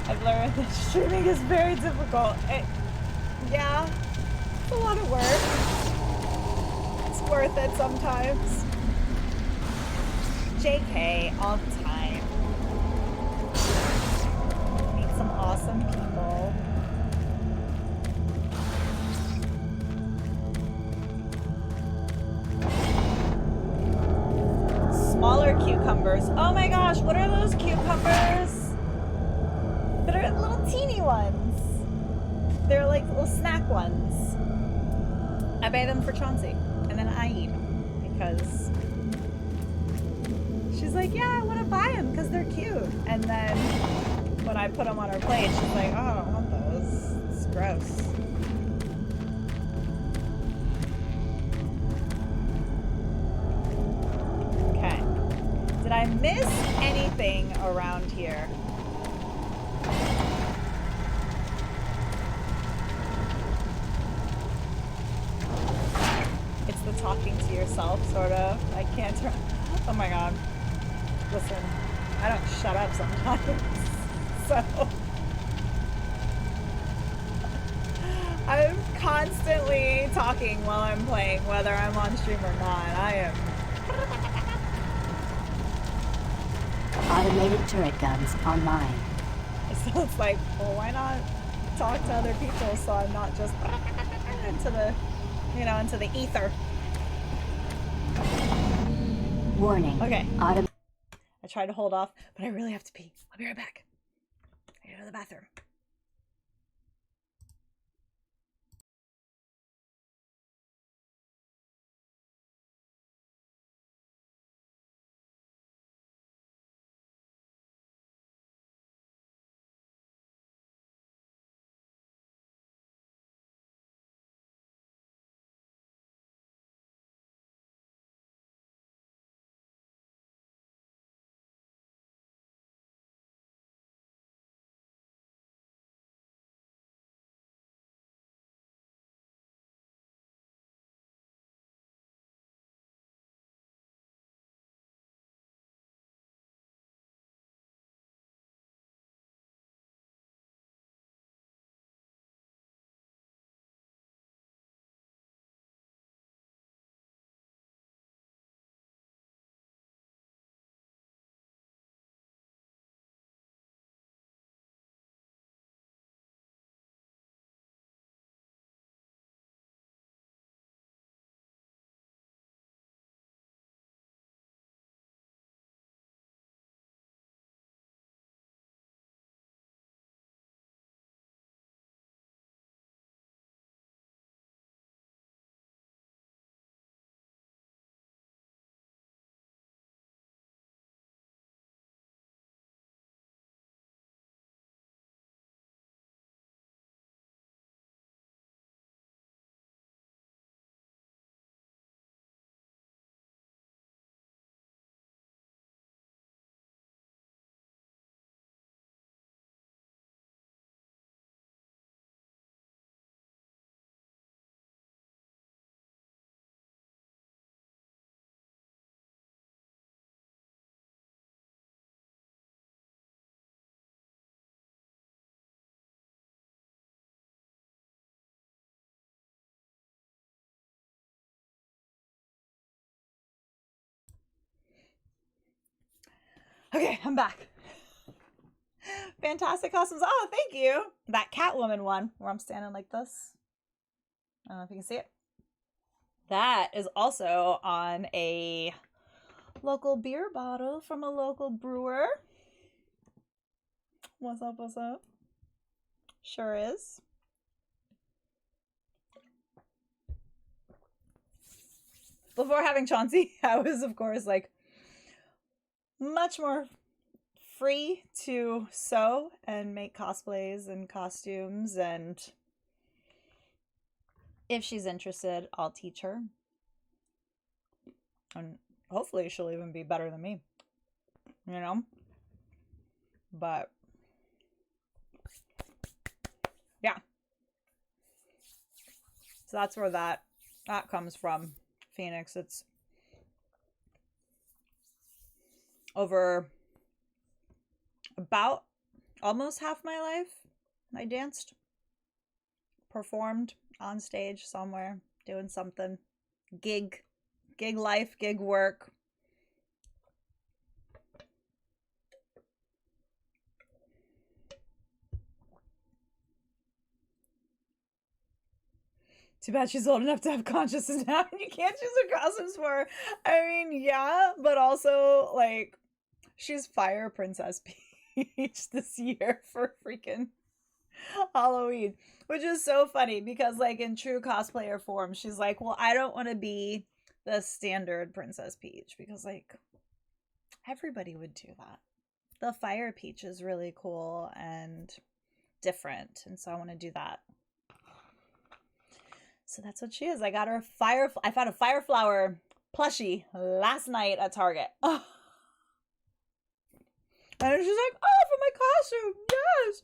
I've learned that streaming is very difficult. Yeah, it's a lot of work. It's worth it sometimes. JK, all the time. Meet some awesome people. Smaller cucumbers. Oh my gosh, what are those cucumbers? That are little teeny ones. They're like little snack ones. I buy them for Chauncey, and then I eat them because she's like, yeah, I want to buy them because they're cute. And then when I put them on her plate, she's like, oh, I don't want those. It's gross. Okay. Did I miss anything around here? It's the talking to yourself, sort of. I can't turn. Oh my god. Listen, I don't shut up sometimes. So I'm constantly talking while I'm playing, whether I'm on stream or not. I am. Automated turret guns online. So it's like, well, why not talk to other people so I'm not just into the, you know, into the ether. Warning. Okay. I tried to hold off, but I really have to pee. I'll be right back. I gotta go to the bathroom. Okay, I'm back. Fantastic costumes. Oh, thank you. That Catwoman one where I'm standing like this. I don't know if you can see it. That is also on a local beer bottle from a local brewer. What's up, what's up? Sure is. Before having Chauncey, I was, of course, like much more free to sew and make cosplays and costumes, and if she's interested, I'll teach her. And hopefully she'll even be better than me. You know? But yeah. So that's where that comes from. Phoenix. It's over about almost half my life, I danced, performed on stage somewhere, doing something. Gig life, gig work. Too bad she's old enough to have consciousness now and you can't choose her costumes for her. I mean, yeah, but also, like, she's Fire Princess Peach this year for freaking Halloween. Which is so funny because, like, in true cosplayer form, she's like, well, I don't want to be the standard Princess Peach because, like, everybody would do that. The Fire Peach is really cool and different, and so I want to do that. So that's what she is. I got her I found a Fire Flower plushie last night at Target. Oh. And she's like, oh, for my costume. Yes.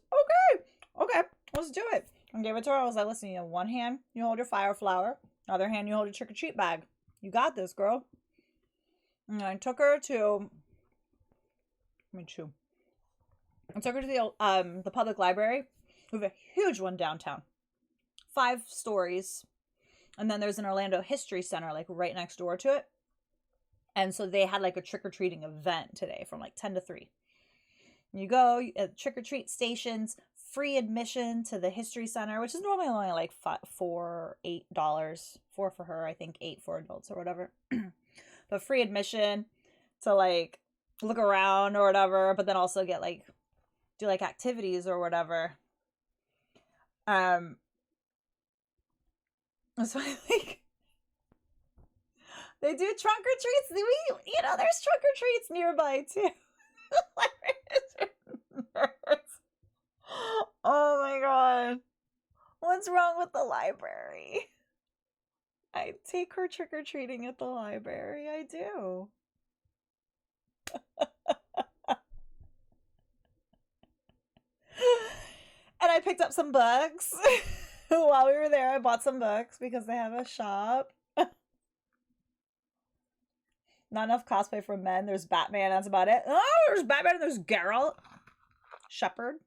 Okay, let's do it. And gave it to her. I was like, listen, you have one hand, you hold your Fire Flower. Other hand, you hold your trick-or-treat bag. You got this, girl. And I took her to... I took her to the public library. We have a huge one downtown. 5 stories. And then there's an Orlando History Center, like, right next door to it. And so they had, like, a trick-or-treating event today from, like, 10 to 3. You go at trick-or-treat stations, free admission to the History Center, which is normally only, like, $8. $4 for her, I think, $8 for adults or whatever. But free admission to, like, look around or whatever, but then also get, like, do, like, activities or whatever. So I think they do trunk or treats. There's trunk or treats nearby too. Oh my god. What's wrong with the library? I take her trick or treating at the library. I do. And I picked up some books. While we were there, I bought some books because they have a shop. Not enough cosplay for men. There's Batman, that's about it. Oh, there's Batman and there's Geralt. Shepherd.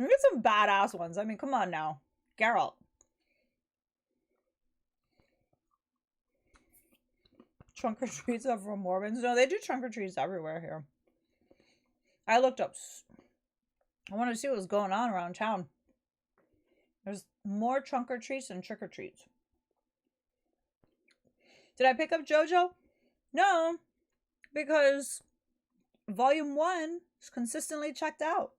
We get some badass ones. I mean, come on now. Geralt. Trunk or treats over Mormons. No, they do trunk or treats everywhere here. I looked up. I wanted to see what was going on around town. There's more trunk or treats than trick or treats. Did I pick up JoJo? No, because volume 1 is consistently checked out.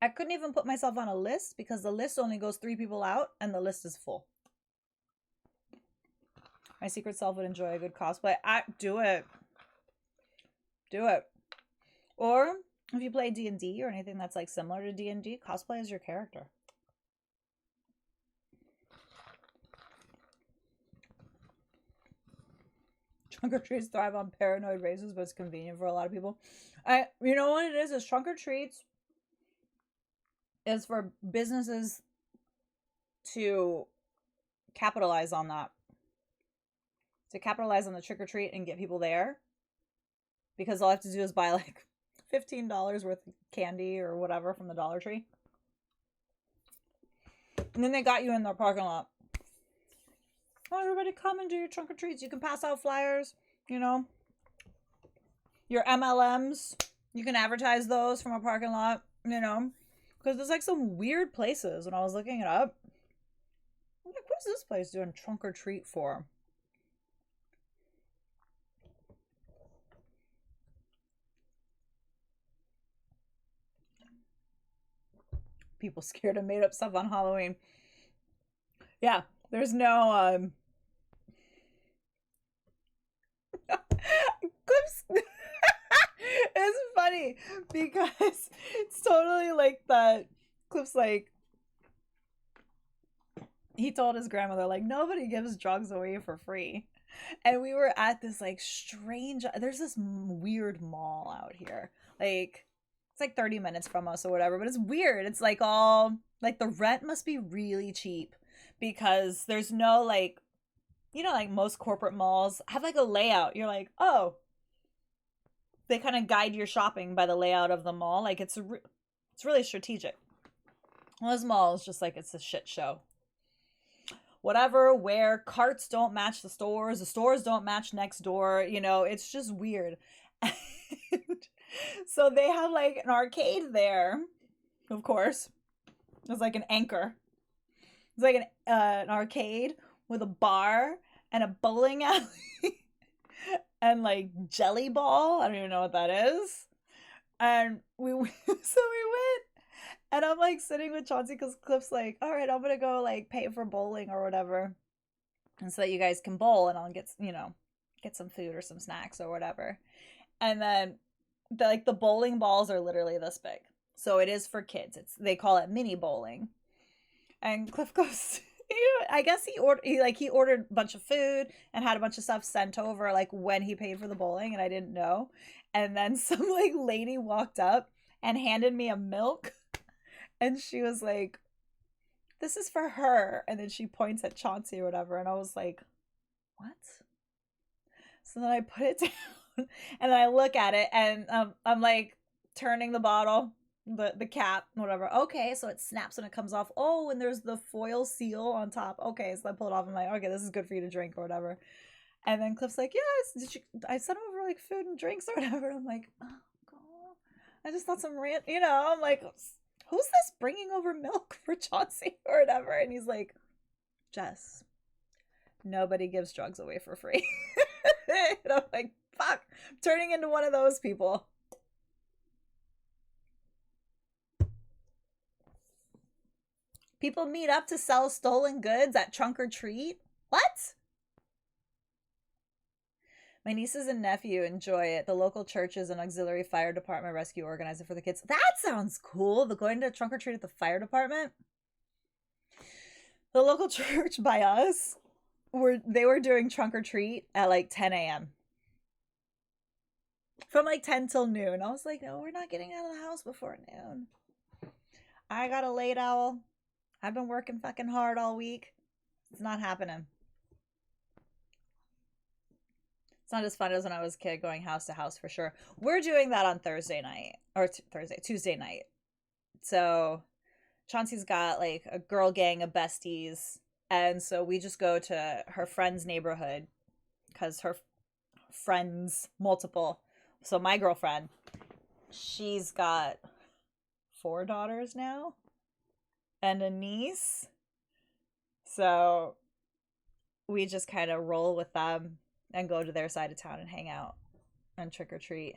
I couldn't even put myself on a list because the list only goes 3 people out and the list is full. My secret self would enjoy a good cosplay. Do it. Or if you play D&D or anything that's like similar to D&D, cosplay as your character. Trunk or treats thrive on paranoid races, but it's convenient for a lot of people. You know what it is trunk or treats is for businesses to capitalize on that. To capitalize on the trick or treat and get people there. Because all I have to do is buy like $15 worth of candy or whatever from the Dollar Tree. And then they got you in their parking lot. Oh, everybody come and do your trunk or treats. You can pass out flyers, you know. Your MLMs, you can advertise those from a parking lot, you know. Because there's like some weird places when I was looking it up. I'm like, what is this place doing trunk or treat for? People scared of made up stuff on Halloween. Yeah, there's no clips. It's funny because it's totally like that. Clips like he told his grandmother like nobody gives drugs away for free, and we were at this like strange. There's this weird mall out here, like. It's like 30 minutes from us or whatever, but it's weird. It's like all, like the rent must be really cheap because there's no like you know, like most corporate malls have like a layout. You're like, oh, they kind of guide your shopping by the layout of the mall. Like it's really strategic. Well, this mall is just like it's a shit show. Whatever, where carts don't match the stores don't match next door. You know, it's just weird. And so they have like an arcade there, of course. It's like an Anchor. It's like an arcade with a bar and a bowling alley and like jelly ball. I don't even know what that is. And so we went, and I'm like sitting with Chauncey because Cliff's like, all right, I'm gonna go like pay for bowling or whatever, and so that you guys can bowl, and I'll get some food or some snacks or whatever. And then the bowling balls are literally this big, so it is for kids. They call it mini bowling. And Cliff goes, I guess he ordered a bunch of food and had a bunch of stuff sent over like when he paid for the bowling, and I didn't know. And then some like lady walked up and handed me a milk, and she was like, "This is for her." And then she points at Chauncey or whatever, and I was like, "What?" So then I put it down, and then I look at it, and I'm like turning the bottle, the cap, whatever. Okay, so it snaps when it comes off. Oh, and there's the foil seal on top. Okay, so I pull it off. I'm like, okay, this is good for you to drink or whatever. And then Cliff's like, yes, I sent over like food and drinks or whatever. I'm like, oh god, I just thought I'm like, who's this bringing over milk for Chauncey or whatever? And he's like, Jess, nobody gives drugs away for free. And I'm like, fuck, I'm turning into one of those people. People meet up to sell stolen goods at Trunk or Treat? What? My nieces and nephew enjoy it. The local churches and auxiliary fire department rescue organize it for the kids. That sounds cool. The going to Trunk or Treat at the fire department. The local church by us, they were doing Trunk or Treat at like 10 a.m. From like 10 till noon. I was like, no, we're not getting out of the house before noon. I got a late owl. I've been working fucking hard all week. It's not happening. It's not as fun as when I was a kid going house to house for sure. We're doing that on Tuesday night. Tuesday night. So Chauncey's got like a girl gang of besties. And so we just go to her friend's neighborhood because her friends, multiple. So my girlfriend, she's got 4 daughters now and a niece. So we just kind of roll with them and go to their side of town and hang out and trick or treat.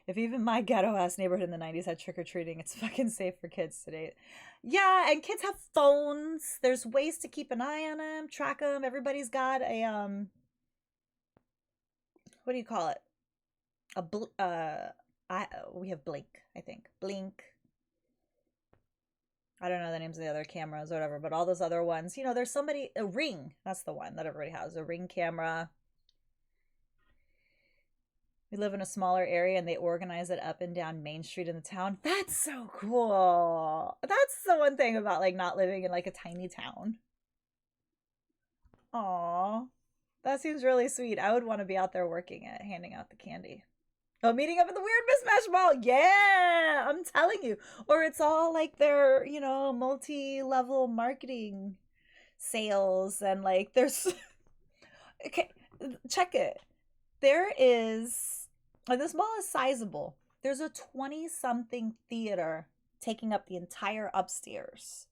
If even my ghetto ass neighborhood in the 90s had trick or treating, it's fucking safe for kids today. Yeah, and kids have phones. There's ways to keep an eye on them, track them. Everybody's got a what do you call it? We have Blink, I think. Blink. I don't know the names of the other cameras or whatever, but all those other ones, you know, there's a Ring. That's the one that everybody has, a Ring camera. We live in a smaller area and they organize it up and down Main Street in the town. That's so cool. That's the one thing about like not living in like a tiny town. Aw, that seems really sweet. I would want to be out there working it, handing out the candy. Oh, meeting up at the Weird Mismatch Mall. Yeah, I'm telling you. Or it's all like their, you know, multi-level marketing sales and like there's okay, check it. There is, and this mall is sizable. There's a 20-something theater taking up the entire upstairs.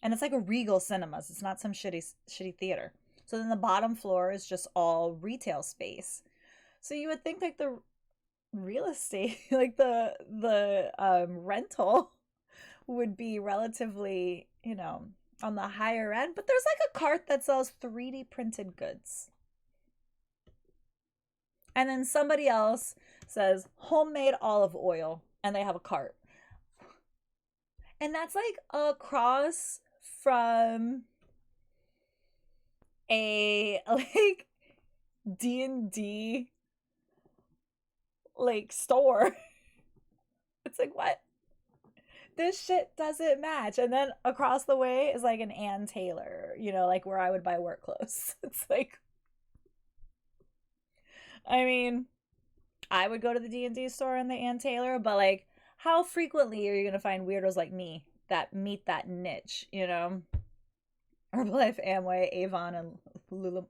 And it's like a Regal Cinemas. It's not some shitty theater. So then the bottom floor is just all retail space. So you would think like the real estate, like the rental would be relatively, you know, on the higher end, but there's like a cart that sells 3D printed goods. And then somebody else says homemade olive oil and they have a cart. And that's like across from a like D&D like store. It's like, what? This shit doesn't match. And then across the way is like an Ann Taylor, you know, like where I would buy work clothes. It's like, I mean, I would go to the D&D store in the Ann Taylor, but like, how frequently are you gonna find weirdos like me that meet that niche, you know? Herbalife, Amway, Avon, and Lululemon.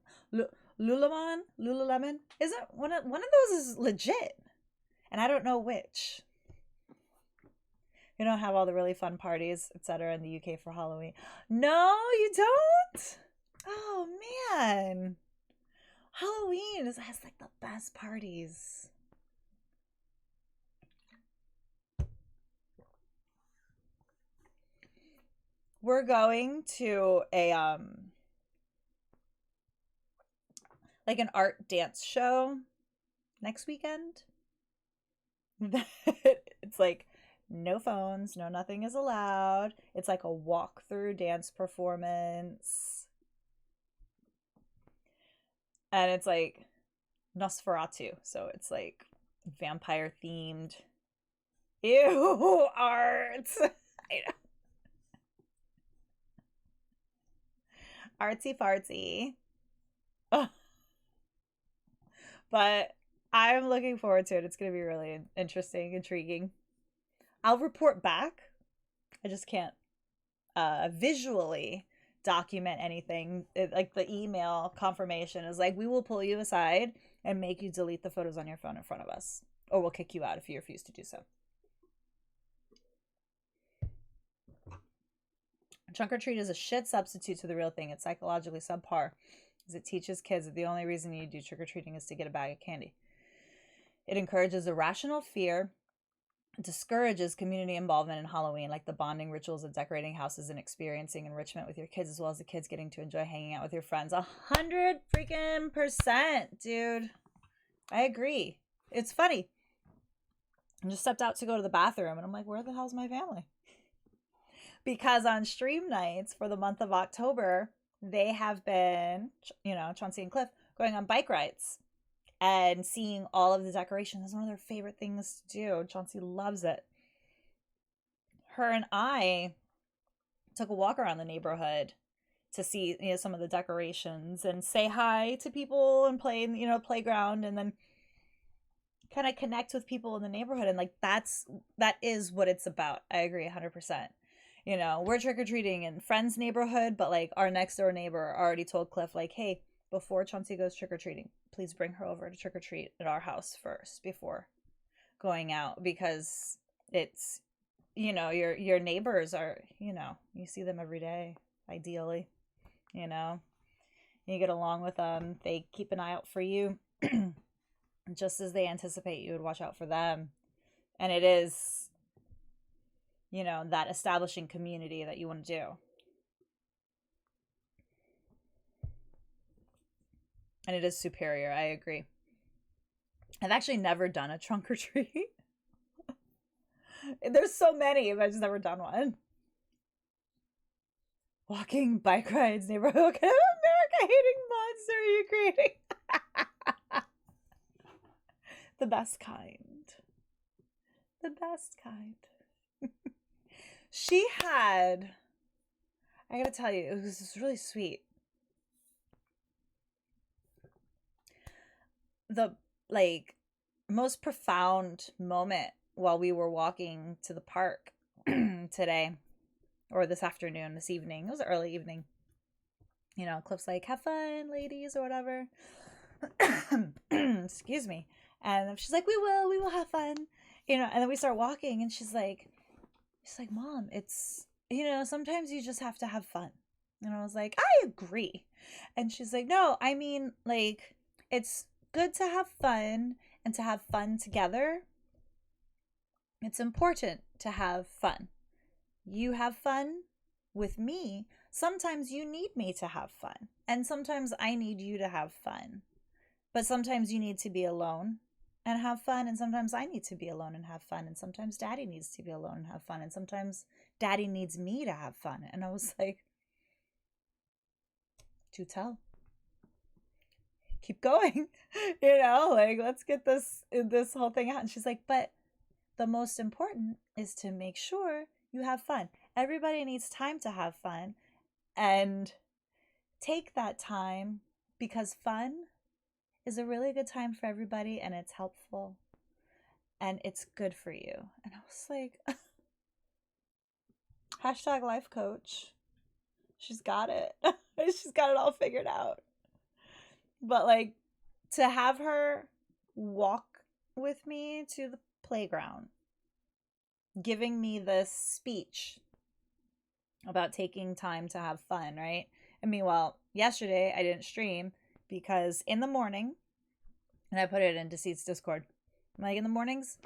Isn't one of those is legit, and I don't know which. You don't have all the really fun parties, etc. in the UK for Halloween. No, you don't. Oh man, Halloween has like the best parties. We're going to a like an art dance show next weekend. It's like no phones, no nothing is allowed. It's like a walk-through dance performance. And it's like Nosferatu, so it's like vampire themed. Ew, art. I know. Artsy fartsy. Oh. But I'm looking forward to it. It's going to be really interesting, intriguing. I'll report back. I just can't visually document anything. Like the email confirmation is like, we will pull you aside and make you delete the photos on your phone in front of us, or we'll kick you out if you refuse to do so. Trunk or treat is a shit substitute to the real thing. It's psychologically subpar, as it teaches kids that the only reason you do trick-or-treating is to get a bag of candy. It encourages irrational fear, discourages community involvement in Halloween, like the bonding rituals of decorating houses and experiencing enrichment with your kids, as well as the kids getting to enjoy hanging out with your friends. 100% dude. I agree. It's funny. I just stepped out to go to the bathroom and I'm like, where the hell's my family? Because on stream nights for the month of October, they have been, you know, Chauncey and Cliff going on bike rides and seeing all of the decorations. That's one of their favorite things to do. Chauncey loves it. Her and I took a walk around the neighborhood to see, you know, some of the decorations and say hi to people and play in, you know, playground, and then kind of connect with people in the neighborhood. And like, that is what it's about. I agree 100%. You know, we're trick-or-treating in friend's neighborhood, but like our next door neighbor already told Cliff, like, hey, before Chauncey goes trick-or-treating, please bring her over to trick-or-treat at our house first before going out, because it's, you know, your neighbors are, you know, you see them every day, ideally, you know, you get along with them, they keep an eye out for you just as they anticipate you would watch out for them. And it is, you know, that establishing community that you want to do. And it is superior. I agree. I've actually never done a trunk or treat. There's so many, but I've just never done one. Walking, bike rides, neighborhood. What kind of America-hating monster are you creating? The best kind. The best kind. She had, I gotta tell you, it was really sweet. The like most profound moment while we were walking to the park today, or this afternoon, this evening, it was early evening, you know, Cliff's like, have fun ladies, or whatever. Excuse me. And she's like, we will have fun, you know. And then we start walking and she's like, Mom, it's, you know, sometimes you just have to have fun. And I was like, I agree. And she's like, no, I mean, like, it's good to have fun and to have fun together. It's important to have fun. You have fun with me. Sometimes you need me to have fun. And sometimes I need you to have fun. But sometimes you need to be alone and have fun, and sometimes I need to be alone and have fun, and sometimes Daddy needs to be alone and have fun, and sometimes Daddy needs me to have fun. And I was like, do tell. Keep going. You know, like, let's get this whole thing out. And she's like, but the most important is to make sure you have fun. Everybody needs time to have fun, and take that time, because fun is a really good time for everybody, and it's helpful and it's good for you. And I was like, hashtag life coach. She's got it. She's got it all figured out. But like, to have her walk with me to the playground, giving me this speech about taking time to have fun, right? I mean, well, yesterday I didn't stream because in the morning, and I put it into Seats Discord, like in the mornings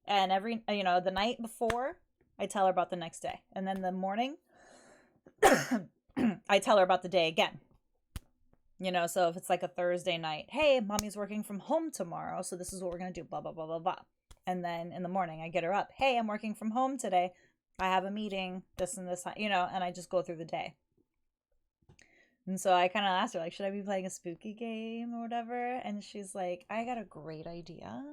and every, the night before, I tell her about the next day. And then the morning, I tell her about the day again. So if it's like a Thursday night, hey, mommy's working from home tomorrow, so this is what we're going to do, blah, blah, blah, blah, blah. And then in the morning, I get her up. Hey, I'm working from home today. I have a meeting, this and this, and I just go through the day. And so I kind of asked her, like, should I be playing a spooky game or whatever? And she's like, I got a great idea.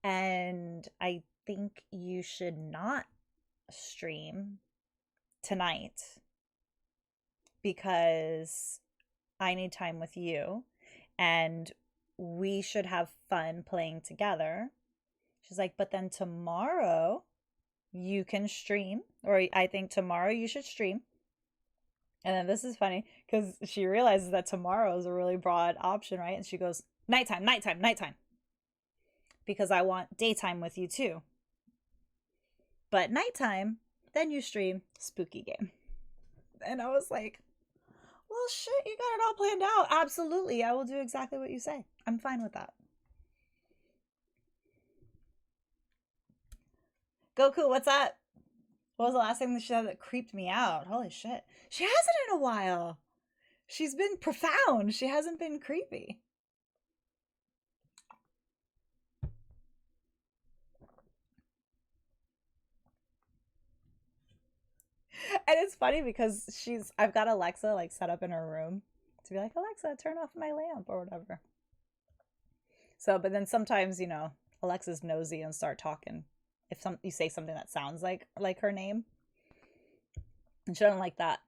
And I think you should not stream tonight because I need time with you and we should have fun playing together. She's like, but then tomorrow you can stream, or I think tomorrow you should stream. And then this is funny because she realizes that tomorrow is a really broad option, right? And she goes, nighttime, nighttime, nighttime. Because I want daytime with you too. But nighttime, then you stream spooky game. And I was like, well, shit, you got it all planned out. Absolutely. I will do exactly what you say. I'm fine with that. Goku, what's up? What was the last thing that she said that creeped me out? Holy shit. She hasn't in a while. She's been profound. She hasn't been creepy. And it's funny because I've got Alexa like set up in her room to be like, Alexa, turn off my lamp or whatever. So, but then sometimes, Alexa's nosy and start talking. If you say something that sounds like her name, and she doesn't like that.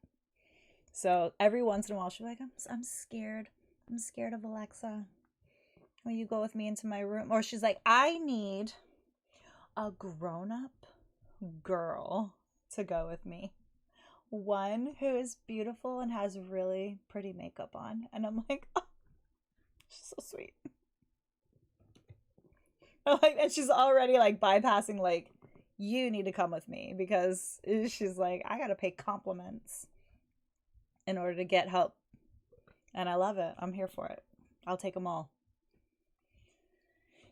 So every once in a while she'll be like, I'm scared. I'm scared of Alexa. Will you go with me into my room? Or she's like, I need a grown-up girl to go with me. One who is beautiful and has really pretty makeup on. And I'm like, oh, she's so sweet. And she's already like bypassing, like, you need to come with me, because she's like, I gotta pay compliments in order to get help. And I love it. I'm here for it. I'll take them all.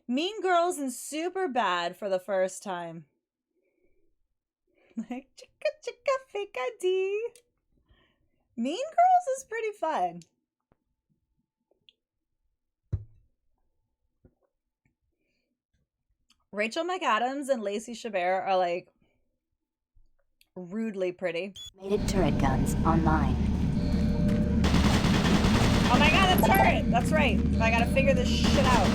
Mean Girls and Superbad for the first time. Like, chicka chicka fake ID. Mean Girls is pretty fun. Rachel McAdams and Lacey Chabert are like rudely pretty. Automated turret guns online. Oh my god, that's turret! That's right. I gotta figure this shit out.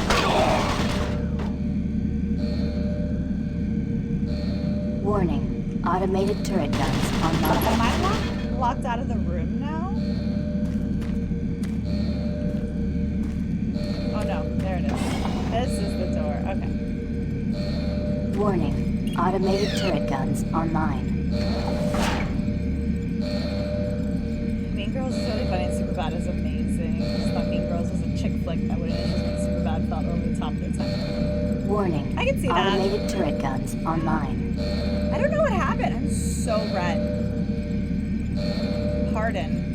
Warning. Automated turret guns online. Am I locked out of the room now? Oh no, there it is. This is the door. Okay. Warning. Automated turret guns online. Mean Girls is really funny and Superbad is amazing. I just thought Mean Girls was a chick flick that would have just been Superbad felt over the top of their time. Warning. I can see that. Automated turret guns online. I don't know what happened. I'm so red. Pardon.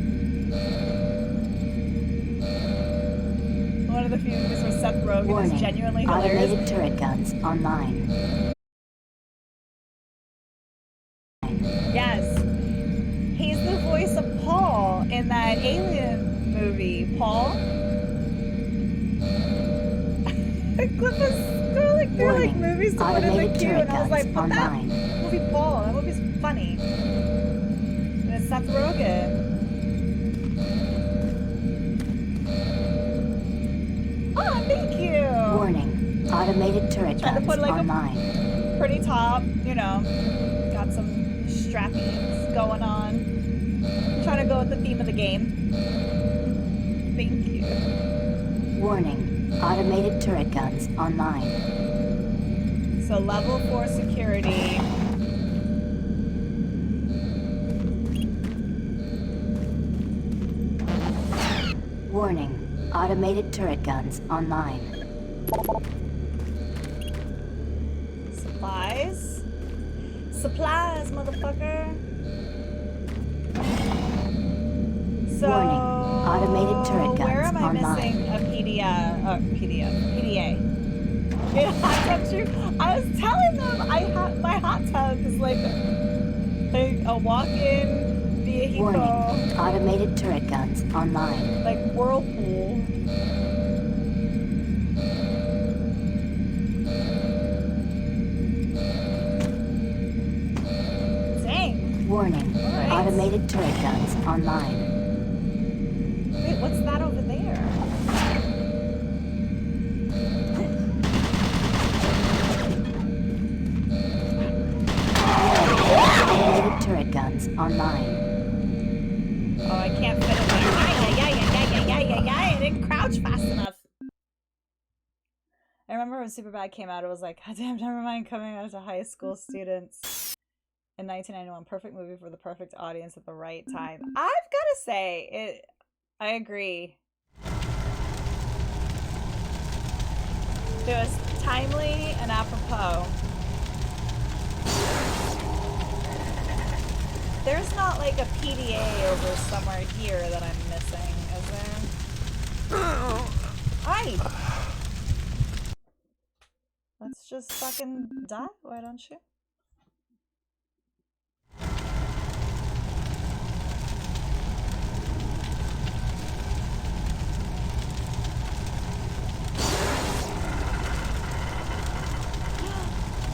One of the few movies where Seth Rogen Warning. is genuinely hilarious. Automated turret guns online. Yes. He's the voice of Paul in that Alien movie. Paul? Cliff was scrolling through like movies to put in the queue, and I was like, put that movie Paul. That movie's funny. And it's Seth Rogen. Oh, thank you. Warning. Automated turret Trying to guns put like online. a pretty top, got some strappings going on. I'm trying to go with the theme of the game. Thank you. Warning. Automated turret guns online. So level 4 security. Warning. Automated turret guns online. Supplies? Supplies, motherfucker! So, Warning. Automated turret guns where am I online. missing a PDA? Yeah, hot tub true. I was telling them my hot tub is like a walk-in vehicle. Warning. Automated turret guns online. Like whirlpool. Dang. Warning. Alright. Automated turret guns online. Wait, what's that over there? Automated turret guns online. Oh, I can't fit in there. I didn't crouch fast enough. I remember when Superbad came out, it was like, God damn, never mind coming out to high school students in 1991. Perfect movie for the perfect audience at the right time. I've got to say, I agree. It was timely and apropos. There's not like a PDA over somewhere here that I'm missing, is there? Hi! Let's just fucking die, why don't you?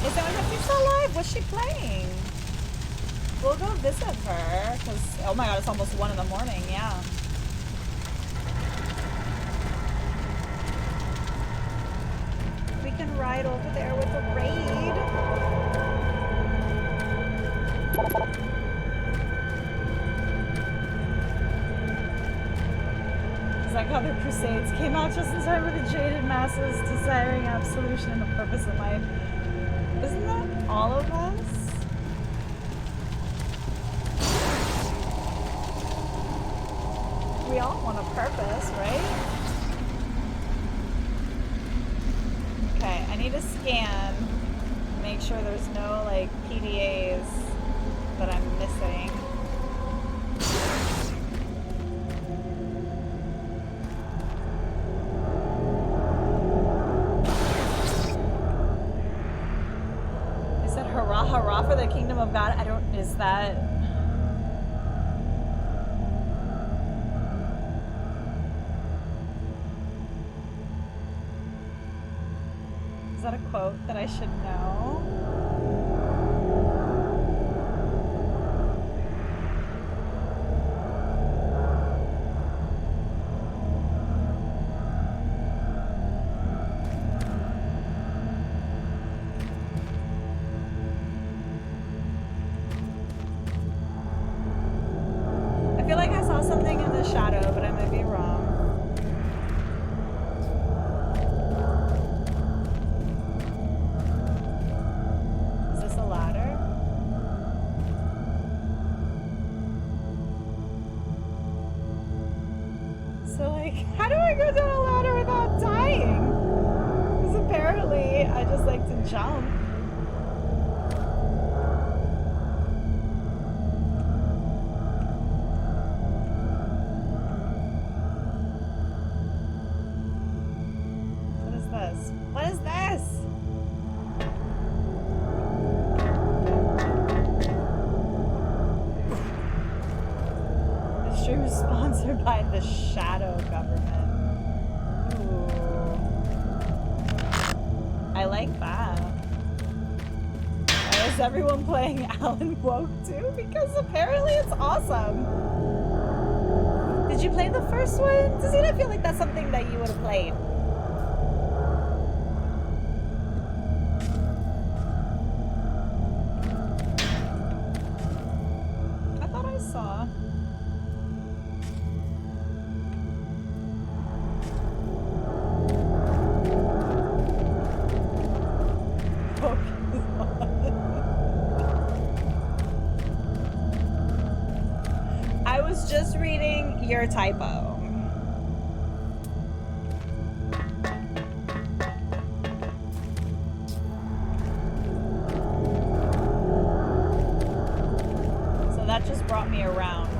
Is Emma still alive? What's she playing? We'll go visit her, because, oh my god, it's almost 1 in the morning, yeah. We can ride over there with a raid. It's like how the Crusades came out just in time for the jaded masses desiring absolution and a purpose in life. Isn't that all of us? We all want a purpose, right? Okay, I need to scan, make sure there's no like PDAs that I'm missing. Is that hurrah hurrah for the kingdom of God? I don't, is that... Is that a quote that I should know? I feel like I saw something in the shadow, but I might be wrong. How do I go down a ladder without dying? Because apparently I just like to jump. What is this? What is this? The stream is sponsored by the Shadow Government. I like that. Why is everyone playing Alan Woke 2? Because apparently it's awesome. Did you play the first one? Does it feel like that's something that you would have played? pure typo. So that just brought me around.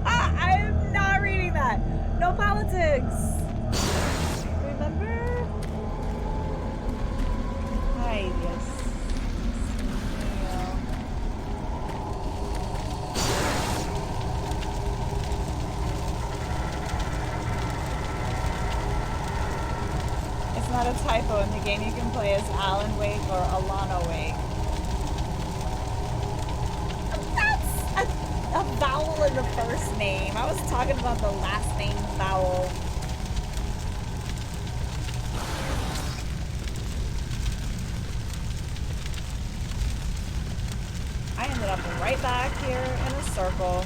I'm not reading that. No politics. Remember? Ay, Dios. It's not a typo. In the game you can play as Alan Wake or Alana Wake. That's a vowel in the first name. I was talking about the last name vowel. I ended up right back here in a circle.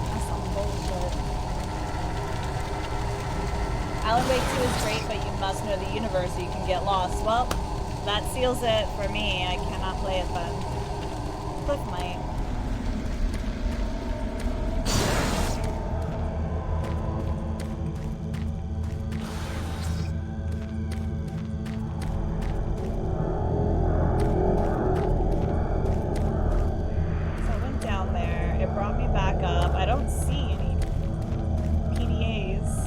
That's some bullshit. Alan Wake 2 is great, but you must know the universe or you can get lost. Well, that seals it for me. I cannot play it then. Cliff might. So I went down there. It brought me back up. I don't see any PDAs.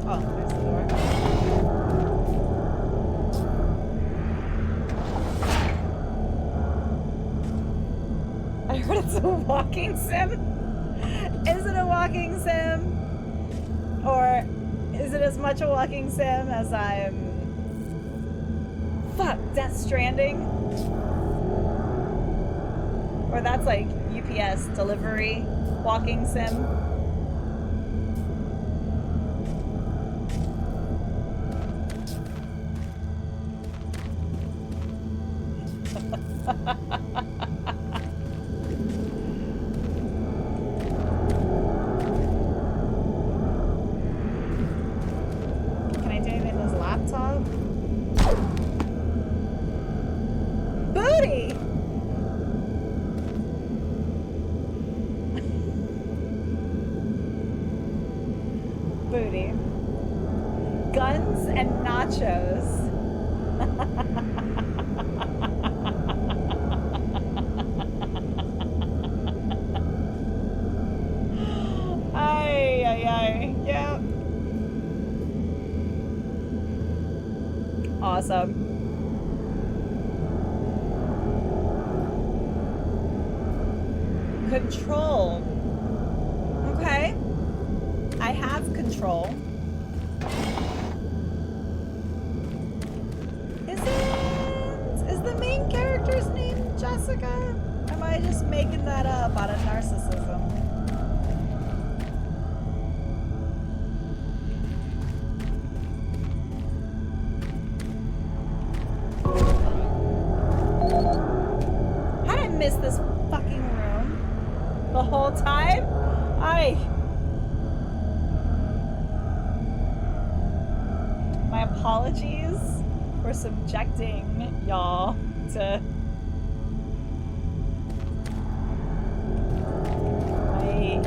Oh, there's the door. I heard it's a walking sim. Is it a walking sim? Or is it as much a walking sim as I'm... Fuck, Death Stranding? Or that's like UPS delivery walking sim? Can I do anything with this laptop? Booty! Booty. Guns and nachos. Ay, ay, ay. Yeah. Awesome. Control. Okay. I have control. Is the main character's name Jessica? Or am I just making that up out of narcissism? How did I miss this fucking room the whole time? My apologies for subjecting y'all to my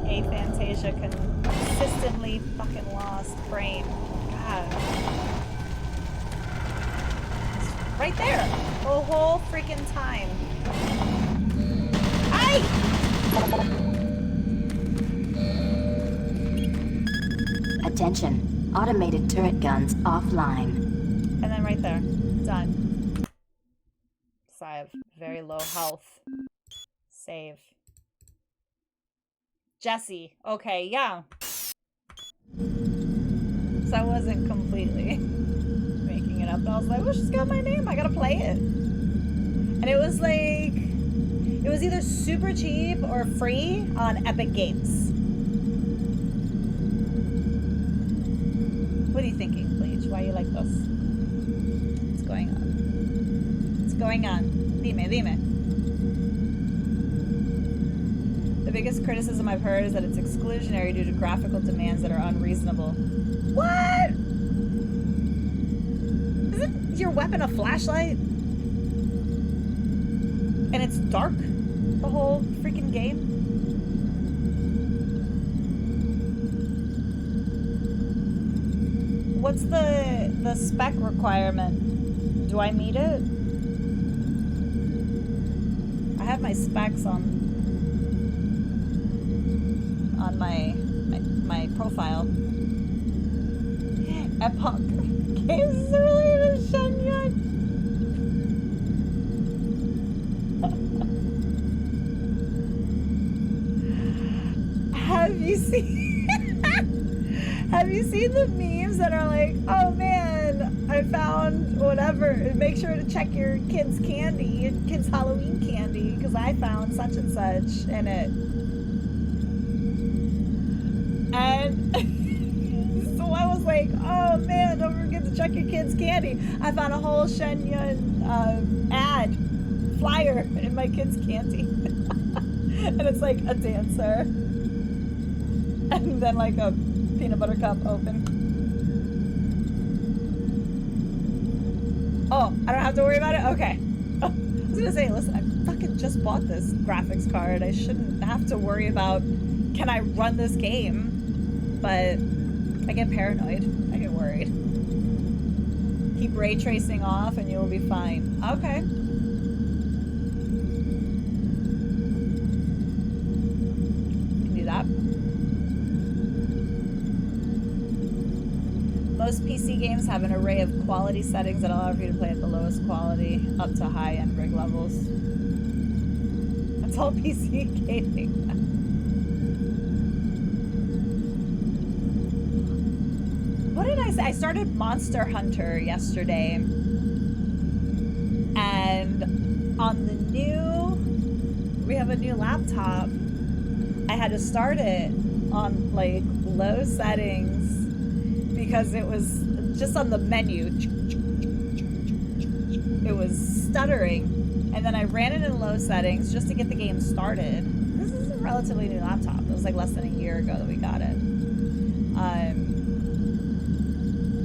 aphantasia consistently fucking lost brain. God. It's right there the whole freaking time. Aye! Attention. Automated turret guns offline. And then right there. Done. So I have very low health. Save. Jesse. Okay, yeah. So I wasn't completely making it up. I was like, well, she's got my name. I gotta play it. And it was like... It was either super cheap or free on Epic Games. What are you thinking, Bleach? Why are you like this? What's going on? What's going on? Dime, dime. The biggest criticism I've heard is that it's exclusionary due to graphical demands that are unreasonable. What? Isn't your weapon a flashlight? And it's dark the whole freaking game? What's the spec requirement? Do I meet it? I have my specs on my profile. Epoch Games is related to Shenyang. Have you seen the memes that are like, oh man, I found whatever, make sure to check your kids' candy, your kids' Halloween candy, because I found such and such in it. And so I was like, oh man, don't forget to check your kids' candy. I found a whole Shenyang ad flyer in my kids' candy. And it's like a dancer. And then like a peanut butter cup open. Oh, I don't have to worry about it? Okay. I was gonna say, listen, I fucking just bought this graphics card. I shouldn't have to worry about, can I run this game? But I get paranoid. I get worried. Keep ray tracing off and you'll be fine. Okay. Can do that. Most PC games have an array of quality settings that allow for you to play at the lowest quality up to high-end rig levels. That's all PC gaming. What did I say? I started Monster Hunter yesterday. And on the we have a new laptop. I had to start it on like low settings because it was just on the menu. It was stuttering. And then I ran it in low settings just to get the game started. This is a relatively new laptop. It was like less than a year ago that we got it.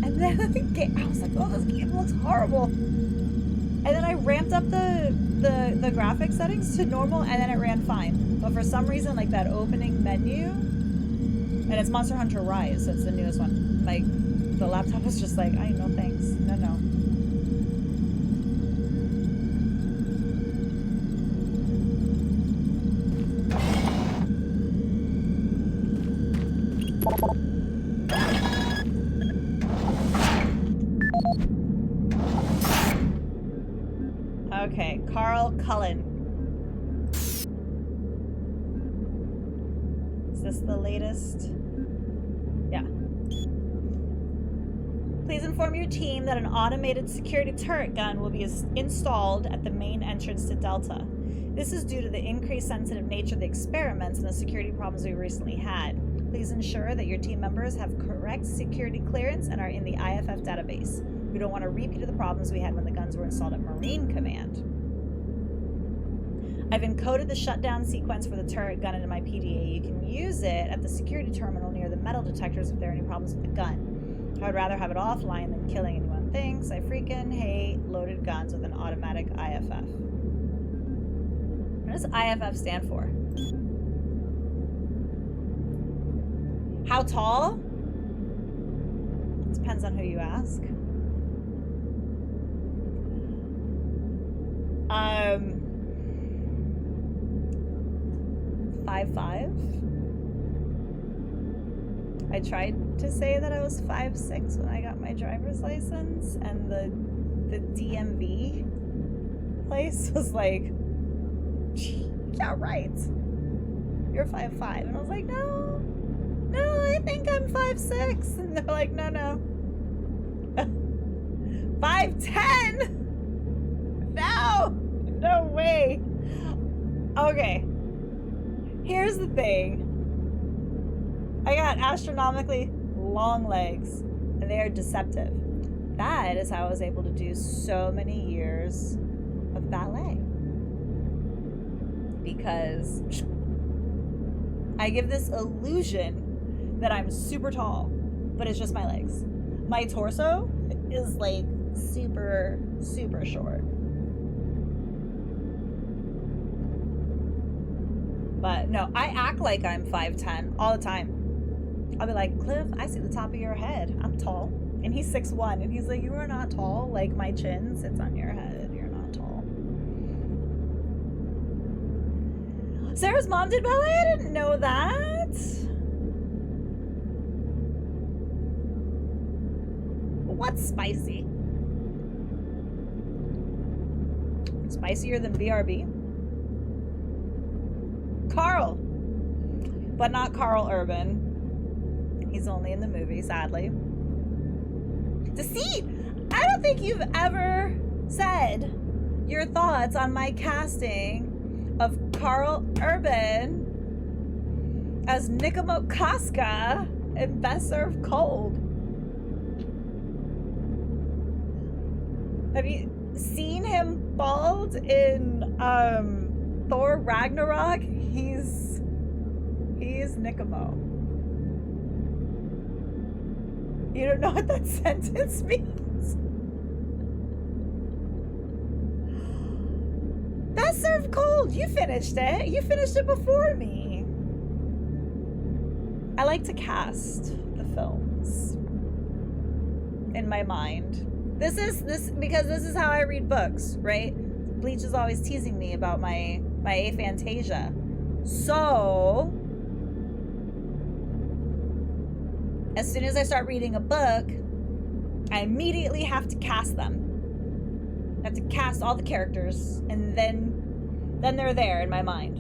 And then the game, I was like, oh, this game looks horrible. And then I ramped up the graphic settings to normal, and then it ran fine. But for some reason, like that opening menu, and it's Monster Hunter Rise, so it's the newest one. Like, the laptop was just like, I no thanks. No. Okay, Carl Cullen. Is this the latest? Yeah. Please inform your team that an automated security turret gun will be installed at the main entrance to Delta. This is due to the increased sensitive nature of the experiments and the security problems we recently had. Please ensure that your team members have correct security clearance and are in the IFF database. We don't want a repeat of the problems we had when the guns were installed at Marine Command. I've encoded the shutdown sequence for the turret gun into my PDA. You can use it at the security terminal near the metal detectors if there are any problems with the gun. I would rather have it offline than killing anyone. Thanks. I freaking hate loaded guns with an automatic IFF. What does IFF stand for? How tall? Depends on who you ask. 5'5". I tried to say that I was 5'6" when I got my driver's license, and the DMV place was like, yeah, right. You're 5'5". And I was like, no, I think I'm 5'6". And they're like, no. 5'10". No way. Okay. Here's the thing. I got astronomically long legs, and they are deceptive. That is how I was able to do so many years of ballet. Because I give this illusion that I'm super tall, but it's just my legs. My torso is like super, super short. But no, I act like I'm 5'10" all the time. I'll be like, Cliff, I see the top of your head. I'm tall. And he's 6'1", and he's like, you are not tall. Like, my chin sits on your head. You're not tall. Sarah's mom did ballet? I didn't know that. What's spicy? Spicier than BRB? Carl. But not Carl Urban. He's only in the movie, sadly. Deceit! I don't think you've ever said your thoughts on my casting of Carl Urban as Nikamo Casca in Best Served Cold. Have you seen him bald in Thor Ragnarok? He's Nikamo. You don't know what that sentence means? Best Served Cold. You finished it. You finished it before me. I like to cast the films in my mind. This because this is how I read books, right? Bleach is always teasing me about my aphantasia. So as soon as I start reading a book, I immediately have to cast them. I have to cast all the characters, and then they're there in my mind.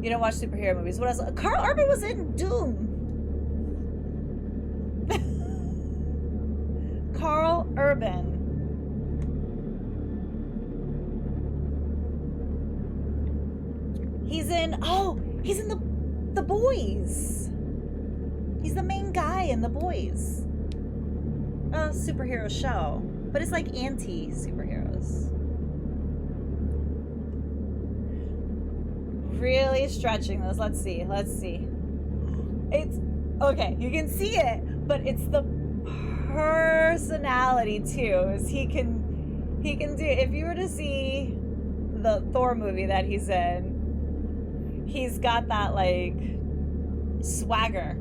You don't watch superhero movies. What else? Carl Urban was in Doom. Carl Urban. He's in the Boys. He's the main guy in The Boys. A superhero show, but it's like anti-superheroes. Really stretching this. Let's see. It's okay, you can see it, but it's the personality too. Is he can do, if you were to see the Thor movie that he's in, he's got that like swagger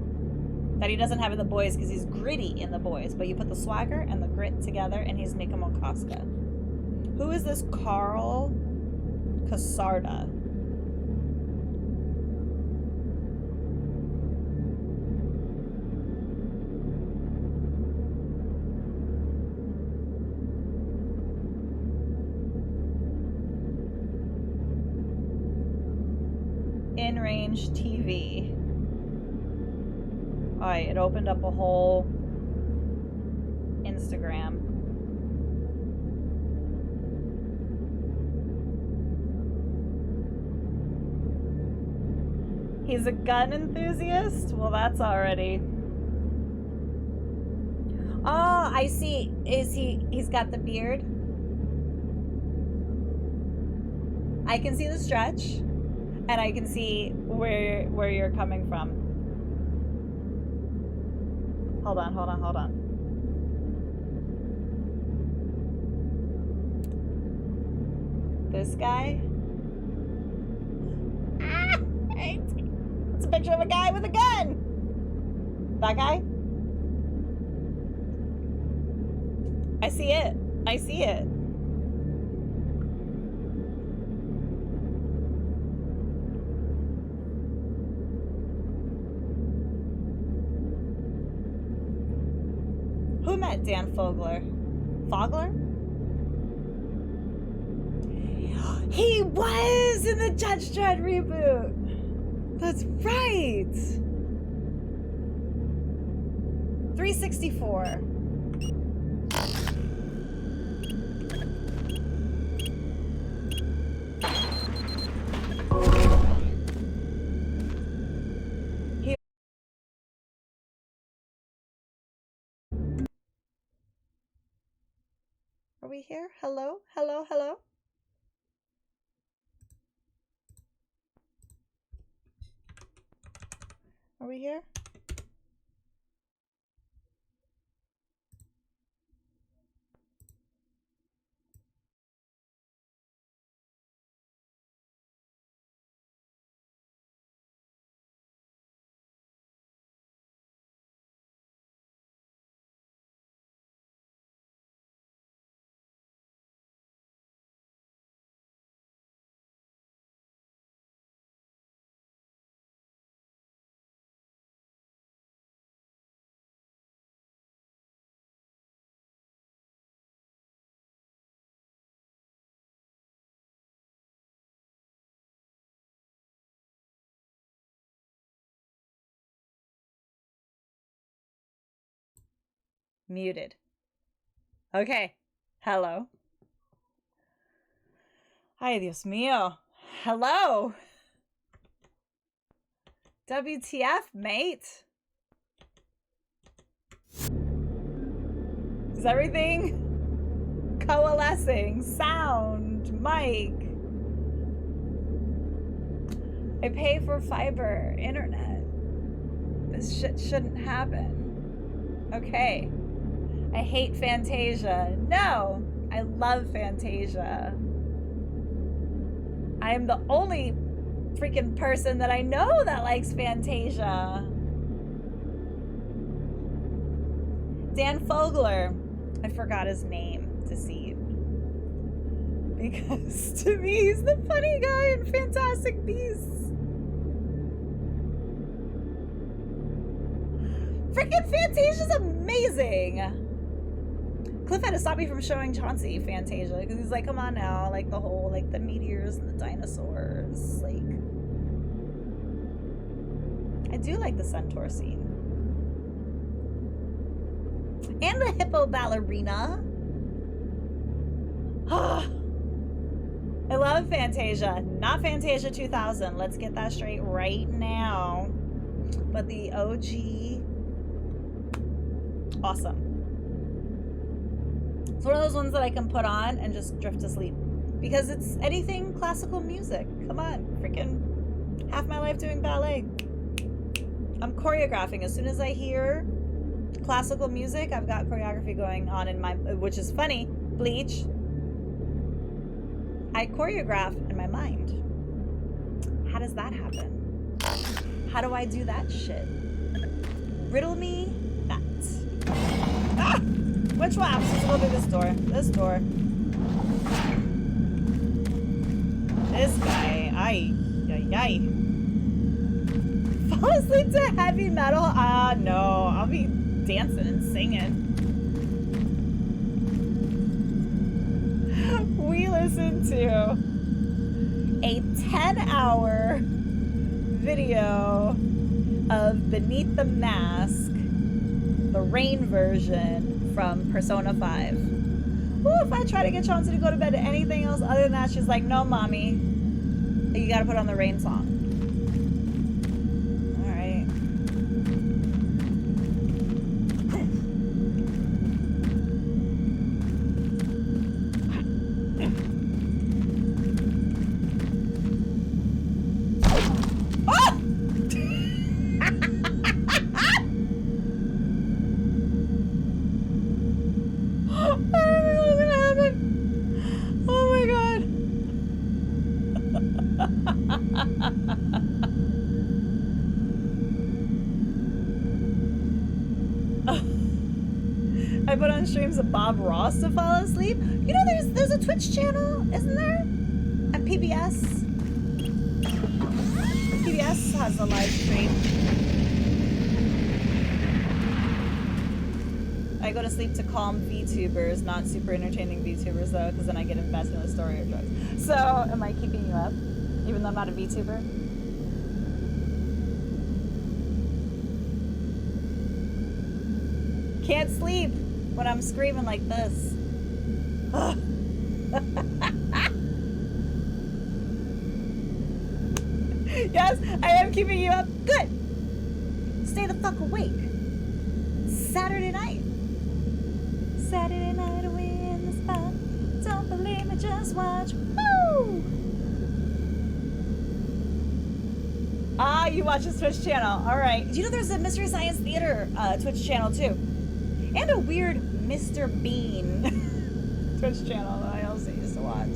that he doesn't have in The Boys because he's gritty in The Boys, but you put the swagger and the grit together and he's Nikamo Casca. Who is this Carl Casarda? InRange TV. Alright, it opened up a whole Instagram. He's a gun enthusiast? Well, that's already... Oh, I see. He's got the beard? I can see the stretch. And I can see where you're coming from. Hold on. This guy? Ah! It's a picture of a guy with a gun! That guy? I see it. Who met Dan Fogler? He was in the Judge Dredd reboot. That's right. 364. Are we here? Hello? we here? Muted. Okay. Hello. Ay, Dios mío. Hello. WTF, mate? Is everything coalescing? Sound, mic. I pay for fiber internet. This shit shouldn't happen. Okay. I hate Fantasia. No, I love Fantasia. I am the only freaking person that I know that likes Fantasia. Dan Fogler. I forgot his name, Deceit. Because to me, he's the funny guy in Fantastic Beasts. Freaking Fantasia's amazing. Cliff had to stop me from showing Chauncey Fantasia because he's like, come on now, like the whole, like the meteors and the dinosaurs. Like, I do like the centaur scene. And the hippo ballerina. I love Fantasia. Not Fantasia 2000. Let's get that straight right now. But the OG, awesome. It's one of those ones that I can put on and just drift to sleep. Because it's anything classical music. Come on, freaking half my life doing ballet. I'm choreographing. As soon as I hear classical music, I've got choreography going on in my, which is funny, Bleach. I choreograph in my mind. How does that happen? How do I do that shit? Riddle me that. Ah! Which one? Let's go through this door. This door. This guy. Ay, ay, ay. Fall asleep to heavy metal? Ah, no. I'll be dancing and singing. We listened to a 10-hour video of Beneath the Mask, the rain version from Persona 5. Ooh, if I try to get Chauncey to go to bed to anything else other than that, she's like, no, mommy. You gotta put on the rain song. All right. I put on streams of Bob Ross to fall asleep. You know, there's a Twitch channel, isn't there? And PBS. PBS has a live stream. I go to sleep to calm VTubers, not super entertaining VTubers though, because then I get invested in the story or drugs. So, am I keeping you up? Even though I'm not a VTuber? Can't sleep when I'm screaming like this. Yes, I am keeping you up. Good. Stay the fuck awake. Saturday night. Saturday night, we in the spot. Don't believe me, just watch. Woo! Ah, you watch his Twitch channel. All right. Do you know there's a Mystery Science Theater Twitch channel too? And a weird Mr. Bean Twitch channel that I also used to watch.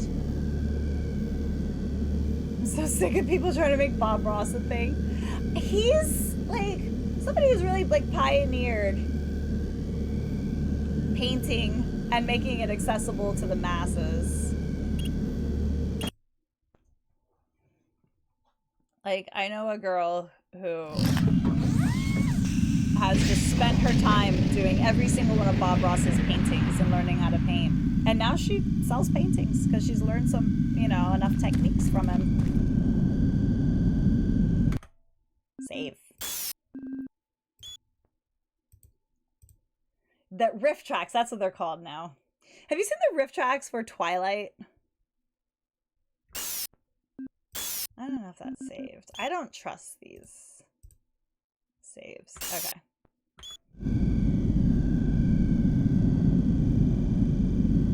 I'm so sick of people trying to make Bob Ross a thing. He's like somebody who's really like pioneered painting and making it accessible to the masses. Like, I know a girl who has just spent her time doing every single one of Bob Ross's paintings and learning how to paint. And now she sells paintings because she's learned some, you know, enough techniques from him. Save. The riff tracks, that's what they're called now. Have you seen the riff tracks for Twilight? I don't know if that's saved. I don't trust these saves. Okay.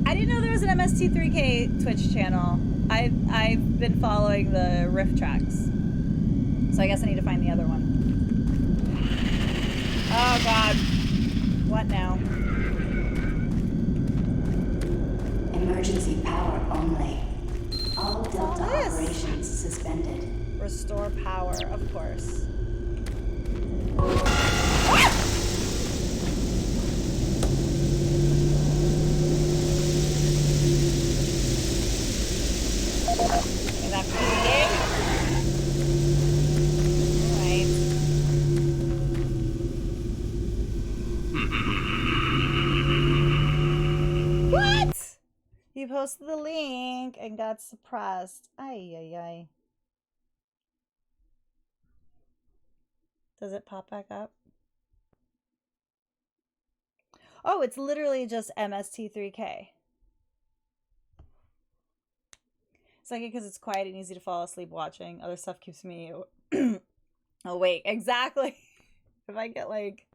I didn't know there was an MST3K Twitch channel. I've been following the riff tracks. So I guess I need to find the other one. Oh god. What now? Emergency power only. All Delta operations suspended. Restore power, of course. Is that PDA? Alright. What? You posted the link and got suppressed. Ay, ay, ay. Does it pop back up? Oh, it's literally just MST3K. It's like it because it's quiet and easy to fall asleep watching. Other stuff keeps me awake. Exactly. If I get like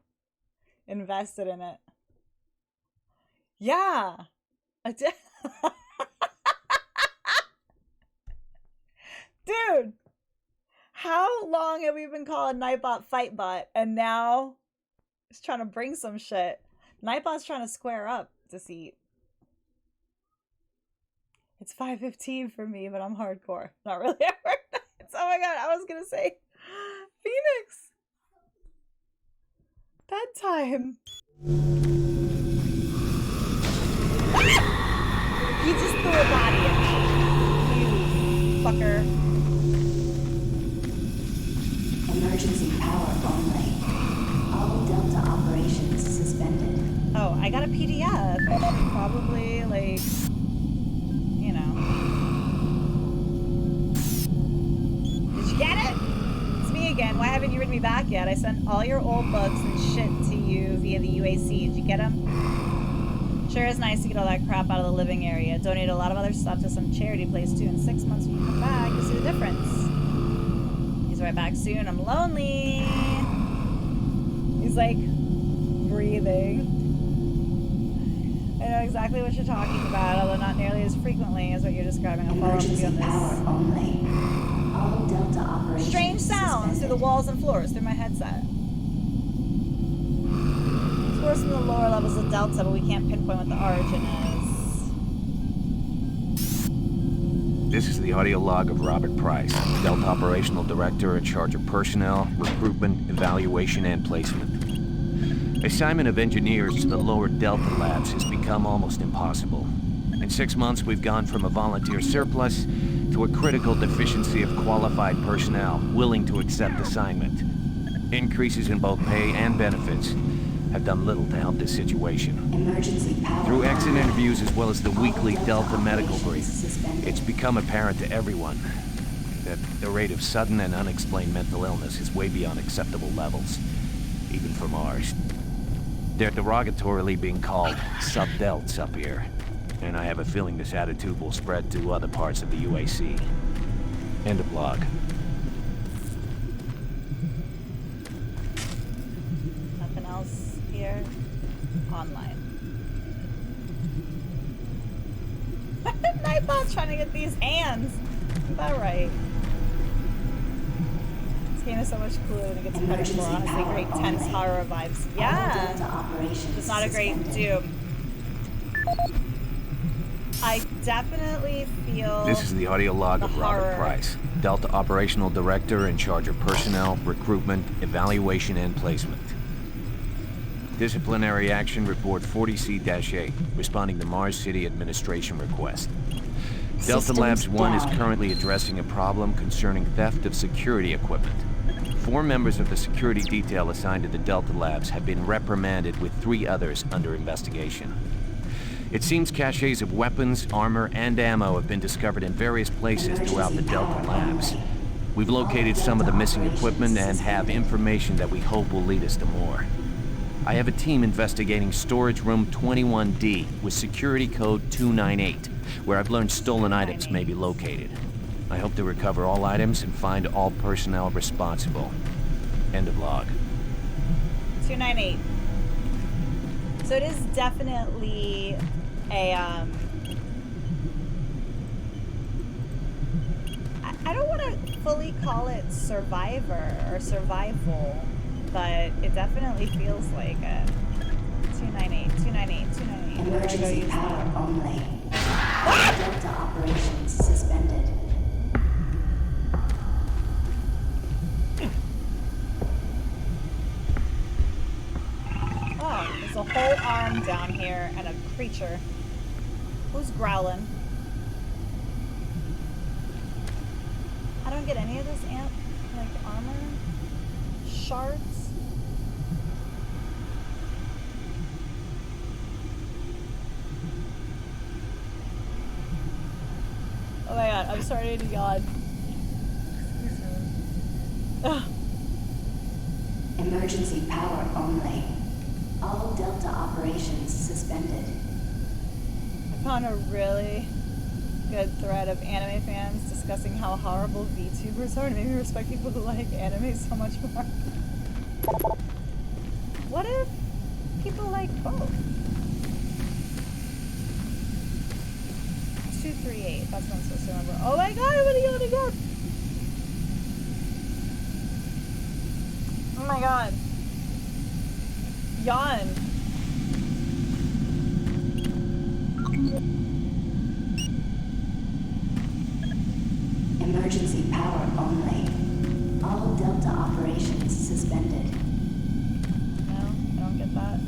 invested in it. Yeah. Dude, how long have we been calling Nightbot Fightbot, and now it's trying to bring some shit. Nightbot's trying to square up to see. It's 5:15 for me, but I'm hardcore. Not really at work nights. Oh my god, I was gonna say Phoenix. Bedtime. You just threw a body at me. You fucker. Emergency power only. All Delta operations suspended. Oh, I got a PDF. I should probably, like, you know. Did you get it? It's me again. Why haven't you written me back yet? I sent all your old books and shit to you via the UAC. Did you get them? Sure is nice to get all that crap out of the living area. Donate a lot of other stuff to some charity place too. In 6 months when you come back, you'll see the difference. He's right back soon. I'm lonely. He's like breathing. I know exactly what you're talking about, although not nearly as frequently as what you're describing. I'll follow up with you on power this. only. All Delta operations Strange sounds suspended. through the walls and floors through my headset. It's worse than the lower levels of Delta, but we can't pinpoint what the origin is. This is the audio log of Robert Price, Delta Operational Director in charge of personnel, recruitment, evaluation, and placement. Assignment of engineers to the lower Delta labs has become almost impossible. In 6 months, we've gone from a volunteer surplus to a critical deficiency of qualified personnel willing to accept assignment. Increases in both pay and benefits have done little to help this situation. Emergency power Through exit only. interviews as well as the weekly Delta medical brief, Suspended. it's become apparent to everyone that the rate of sudden and unexplained mental illness is way beyond acceptable levels, even for Mars. They're derogatorily being called sub-delts up here, and I have a feeling this attitude will spread to other parts of the UAC. End of log. Nothing else here. Online. Nightbot's trying to get these hands. Is that right? game is so much cooler than it gets Emergency predictable. Honestly, power great tense only. horror vibes. All Delta Yeah, operations it's not a great suspended. Doom. I definitely feel. This is the audio log the of Robert horror. Price, Delta Operational Director in charge of personnel, recruitment, evaluation, and placement. Disciplinary Action Report 40C-8, responding to Mars City Administration request. Delta Systems Labs 1 is down. currently addressing a problem concerning theft of security equipment. 4 members of the security detail assigned to the Delta Labs have been reprimanded, with 3 others under investigation. It seems caches of weapons, armor, and ammo have been discovered in various places throughout the Delta Labs. We've located some of the missing equipment and have information that we hope will lead us to more. I have a team investigating storage room 21D with security code 298, where I've learned stolen items may be located. I hope to recover all items and find all personnel responsible. End of log. 298. So it is definitely a I don't want to fully call it survivor or survival, but it definitely feels like a 298, 298, 298. Where do I go Emergency use power that? only. All Delta operations suspended. Oh, there's a whole arm down here and a creature. Who's growling? I don't get any of this like armor shards. Oh my god, I'm starting to yawn. Ugh. Emergency power only. All Delta operations suspended. I found a really good thread of anime fans discussing how horrible VTubers are, and made me respect people who like anime so much more. What if people like both? 238, that's what I'm supposed to remember. Oh my god, I'm gonna yawn again! Oh my god. Yawn. Emergency power only. All Delta operations suspended. No, I don't get that.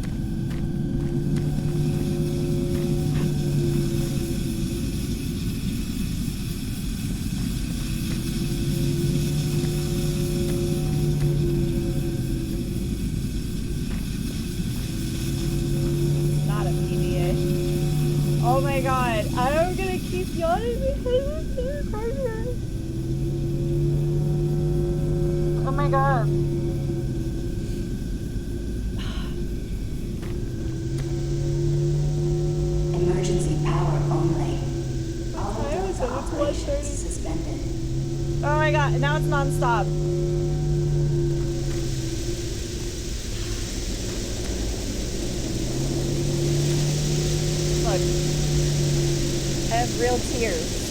Not a PDA. Oh my god, I'm gonna keep yawning because it's so crazy. Oh my god. Emergency power only. All time is Delta it? It's operations 1:30. suspended. Oh my god, now it's non-stop. Look. I have real tears.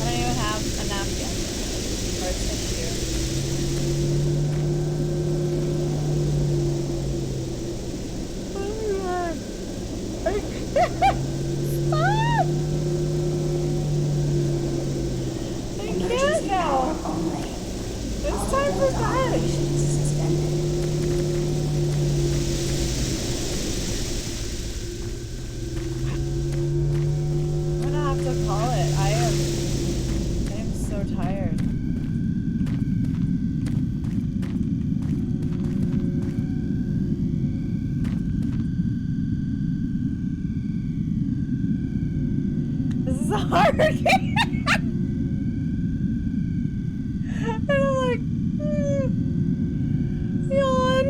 I don't even have a napkin or a tissue. Oh my god. Stop! I can't Emergency now. power only. It's All time for Delta bed. operations suspended. I'm gonna have to call it. I am so tired. This is a hard game. And I'm like, yawn.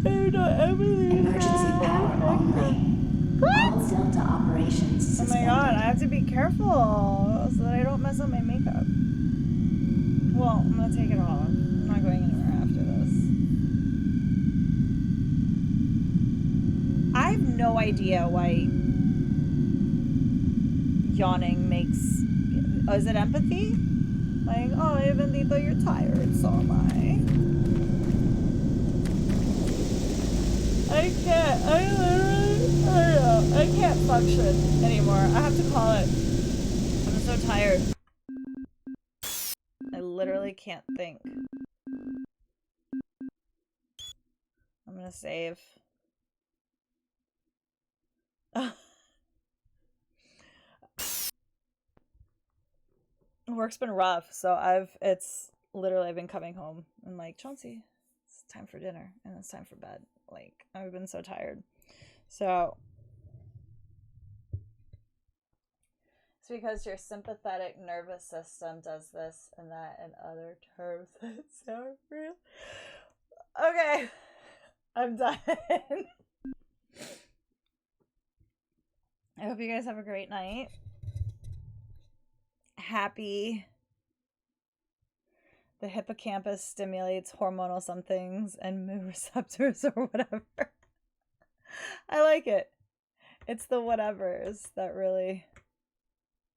I'm not everything. Emergency power only. All Delta operations Oh suspended. my god, I have to be careful so that I don't mess up my makeup. Well, I'm gonna take it off. I'm not going anywhere after this. I've no idea why yawning makes... Oh, is it empathy? Like, oh, even though you're tired, so am I. I can't. I don't know. I can't function anymore. I have to call it. I'm so tired. I literally can't think. I'm gonna save. Work's been rough, so I've been coming home and like, Chauncey, it's time for dinner and it's time for bed. Like, I've been so tired. So it's because your sympathetic nervous system does this and that and other terms that sound real. Okay, I'm done. I hope you guys have a great night. Happy. The hippocampus stimulates hormonal somethings and mood receptors or whatever. I like it. It's the whatevers that really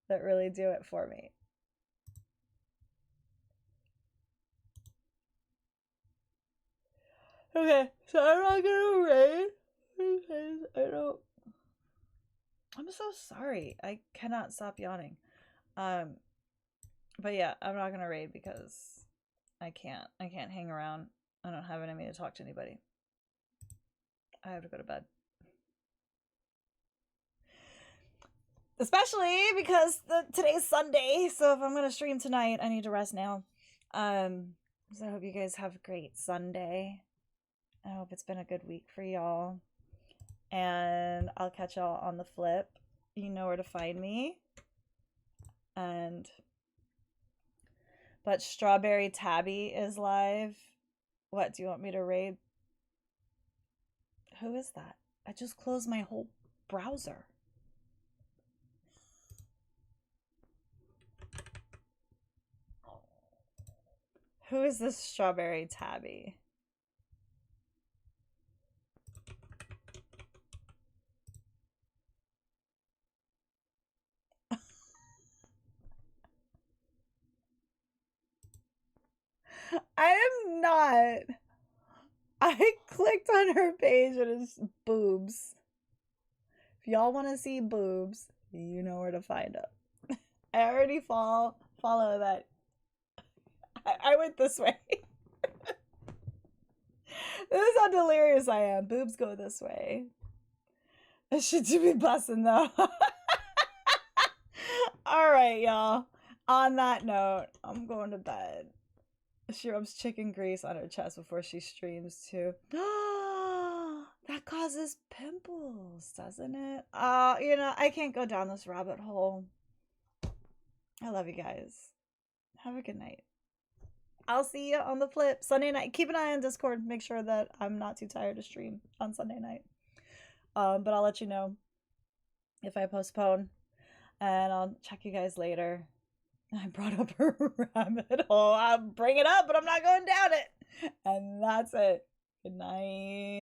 do it for me. Okay, so I'm not gonna raid because I'm so sorry. I cannot stop yawning. But yeah, I'm not gonna raid because I can't hang around. I don't have it in me to talk to anybody. I have to go to bed. Especially because today's Sunday, so if I'm gonna stream tonight, I need to rest now. So I hope you guys have a great Sunday. I hope it's been a good week for y'all. And I'll catch y'all on the flip. You know where to find me. But Strawberry Tabby is live. What, do you want me to raid? Who is that? I just closed my whole browser. Who is this Strawberry Tabby? I am not. I clicked on her page and it's boobs. If y'all want to see boobs, you know where to find them. I already follow that. I went this way. This is how delirious I am. Boobs go this way. It should be busting though. Alright, y'all. On that note, I'm going to bed. She rubs chicken grease on her chest before she streams too. That causes pimples, doesn't it? You know, I can't go down this rabbit hole. I love you guys. Have a good night. I'll see you on the flip Sunday night. Keep an eye on Discord. Make sure that I'm not too tired to stream on Sunday night. But I'll let you know if I postpone. And I'll check you guys later. I brought up her rabbit hole. I'll bring it up, but I'm not going down it. And that's it. Good night.